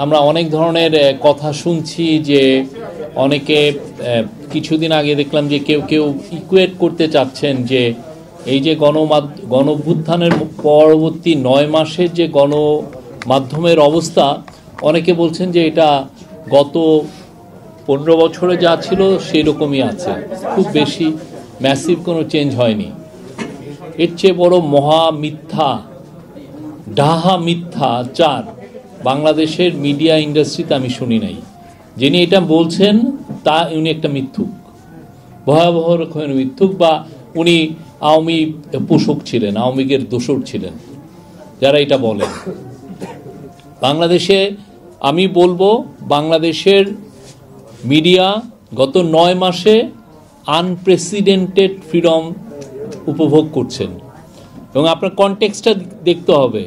আমরা অনেক ধরনের কথা শুনছি যে অনেকে কিছুদিন আগে দেখলাম যে কেউ কেউ ইকুয়েট করতে চাচ্ছেন যে এই যে গণঅভ্যুত্থানের পরবর্তী 9 মাসের যে গণমাধ্যমের অবস্থা, অনেকে বলছেন যে এটা গত 15 বছরে যা ছিল সেই রকমই আছে, খুব বেশি ম্যাসিভ কোনো চেঞ্জ হয়নি। এর চেয়ে বড় মহা মিথ্যা, ডাহা মিথ্যাচার বাংলাদেশের মিডিয়া ইন্ডাস্ট্রিতে আমি শুনি নাই। যিনি এটা বলছেন উনি একটা মিথ্যুক, ভয়াবহ রকমের মিথ্যুক, বা উনি আওয়ামী পোষক ছিলেন, আওয়ামী লীগের দোসর ছিলেন যারা এটা বলেন। বাংলাদেশে আমি বলবো বাংলাদেশের মিডিয়া গত 9 মাসে আনপ্রেসিডেন্টেড ফ্রিডম উপভোগ করছেন, এবং আপনার কনটেক্সটটা দেখতে হবে।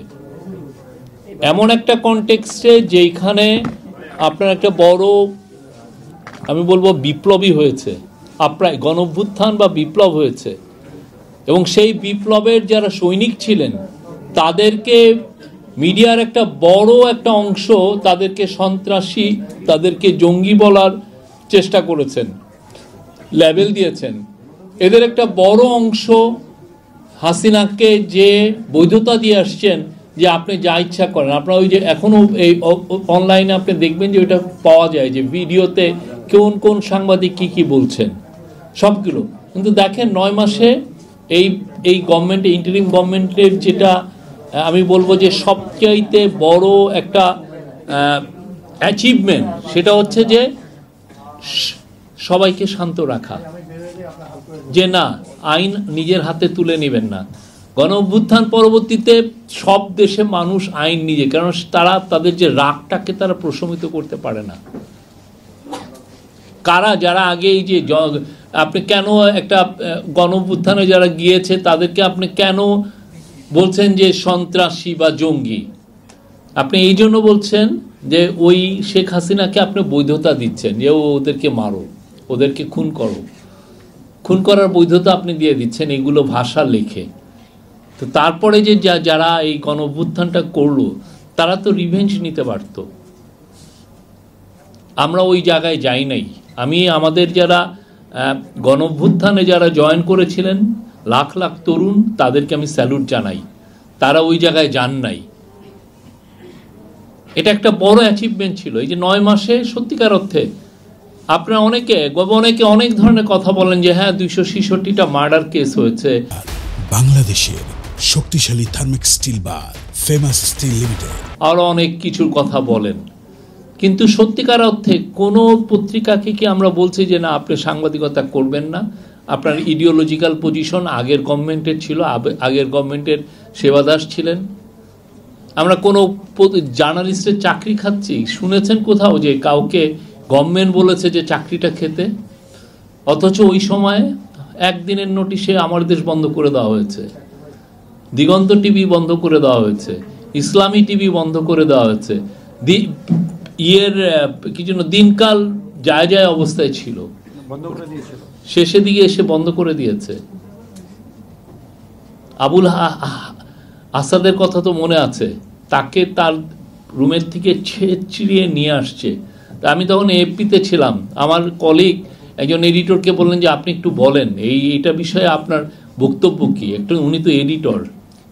এমন একটা কনটেক্সটে যেখানে আপনার একটা বড়, আমি বলবো বিপ্লবী হয়েছে, আপনার গণঅভ্যুত্থান বা বিপ্লব হয়েছে, এবং সেই বিপ্লবের যারা সৈনিক ছিলেন তাদেরকে মিডিয়ার একটা বড় একটা অংশ তাদেরকে সন্ত্রাসী, তাদেরকে জঙ্গি বলার চেষ্টা করেছেন, লেবেল দিয়েছেন। এদের একটা বড় অংশ হাসিনাকে যে বৈধতা দিয়ে আসছেন যে আপনি যা ইচ্ছা করেন, আপনার ওই যে এখনো এই অনলাইনে আপনি দেখবেন যে ওইটা পাওয়া যায় যে ভিডিওতে কোন কোন সাংবাদিক কি বলছেন সবগুলো। কিন্তু দেখেন 9 মাসে এই গভর্নমেন্ট, ইন্টারিম গভর্নমেন্টের যেটা আমি বলবো যে সবচাইতে বড় একটা অ্যাচিভমেন্ট, সেটা হচ্ছে যে সবাইকে শান্ত রাখা, যে না আইন নিজের হাতে তুলে নেবেন না। গণঅভ্যুত্থান পরবর্তীতে সব দেশে মানুষ আইন নিজে, কারণ তারা তাদের যে রাগটাকে তারা প্রশমিত করতে পারে না। যারা আগে এই যে আপনি কেন একটা গণঅভ্যুত্থানে যারা গিয়েছে তাদেরকে আপনি কেন বলছেন যে সন্ত্রাসী বা জঙ্গি? আপনি এই জন্য বলছেন যে ওই শেখ হাসিনাকে আপনি বৈধতা দিচ্ছেন যে ওদেরকে মারো, ওদেরকে খুন করো, খুন করার বৈধতা আপনি দিয়ে দিচ্ছেন এগুলো ভাষা লেখে। তো তারপরে যে যারা এই গণঅভ্যুত্থানটা করলো তারা তো রিভেঞ্জ নিতে পারত। আমরা ওই জায়গায় যাই নাই। আমি আমাদের যারা গণঅভ্যুত্থানে যারা জয়েন করেছিলেন লাখ লাখ তরুণ, তাদেরকে আমি স্যালুট জানাই, তারা ওই জায়গায় যান নাই। এটা একটা বড় অ্যাচিভমেন্ট ছিল এই যে 9 মাসে। সত্যিকার অর্থে আপনারা অনেকে অনেক ধরনের কথা বলেন যে হ্যাঁ 266টা মার্ডার কেস হয়েছে। বাংলাদেশের শক্তিশালী থার্মিক স্টিল বার ফেমাস স্টিল লিমিটেড, আরো অনেক কিছুর কথা বলেন, কিন্তু সত্যিকার অর্থে কোনো পত্রিকাকে কি আমরা বলছি যে না আপনি সাংবাদিকতা করবেন না? আপনার ইডিওলজিক্যাল পজিশন আগের গভর্নমেন্টের ছিল, আগের গভর্নমেন্টের সেবাদাস ছিলেন। আমরা কোনো জার্নালিস্টের চাকরি খাচ্ছি? শুনেছেন কোথাও যে কাউকে গভর্নমেন্ট বলেছে যে চাকরিটা খেতে? অথচ ওই সময় একদিনের নোটিশে আমার দেশ বন্ধ করে দেওয়া হয়েছে, দিগন্ত টিভি বন্ধ করে দেওয়া হয়েছে, ইসলামী টিভি বন্ধ করে দেওয়া হয়েছে। কি জন্য দিনকাল যায় অবস্থায় ছিল, শেষের দিকে এসে বন্ধ করে দিয়েছে। আবুল আসাদের কথা তো মনে আছে, তাকে তার রুমের থেকে ছিঁড়িয়ে নিয়ে আসছে। তা আমি তখন এএফপিতে ছিলাম, আমার কলিগ একজন এডিটরকে বললেন যে আপনি একটু বলেন এইটা বিষয়ে আপনার বক্তব্য কি। উনি তো এডিটর,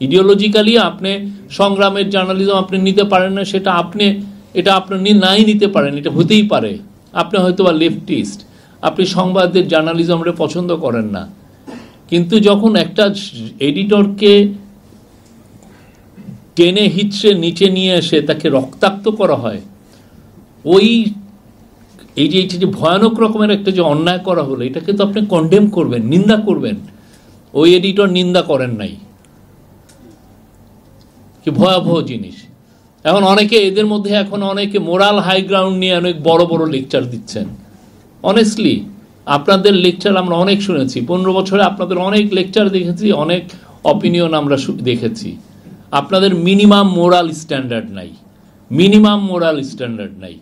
ইডিওলজিক্যালি আপনি সংগ্রামের জার্নালিজম আপনি নিতে পারেন না, এটা আপনার নাই নিতে পারেন, এটা হতেই পারে। আপনি হয়তো বা লেফটিস্ট, আপনি সংবাদের জার্নালিজমটা পছন্দ করেন না, কিন্তু যখন একটা এডিটরকে টেনে হিচড়ে নিচে নিয়ে এসে তাকে রক্তাক্ত করা হয়, এই যে ভয়ানক রকমের একটা যে অন্যায় করা হলো, এটাকে তো আপনি কন্ডেম করবেন, নিন্দা করবেন। ওই এডিটর নিন্দা করেন নাই, কি ভয়াবহ জিনিস। এখন এদের মধ্যে এখন অনেকে মোরাল হাই গ্রাউন্ড নিয়ে অনেক বড় বড় লেকচার দিচ্ছেন। অনেস্টলি আপনাদের লেকচার আমরা অনেক শুনেছি, 15 বছরে আপনাদের অনেক লেকচার দেখেছি, অনেক অপিনিয়ন আমরা দেখেছি। আপনাদের মিনিমাম মোরাল স্ট্যান্ডার্ড নাই।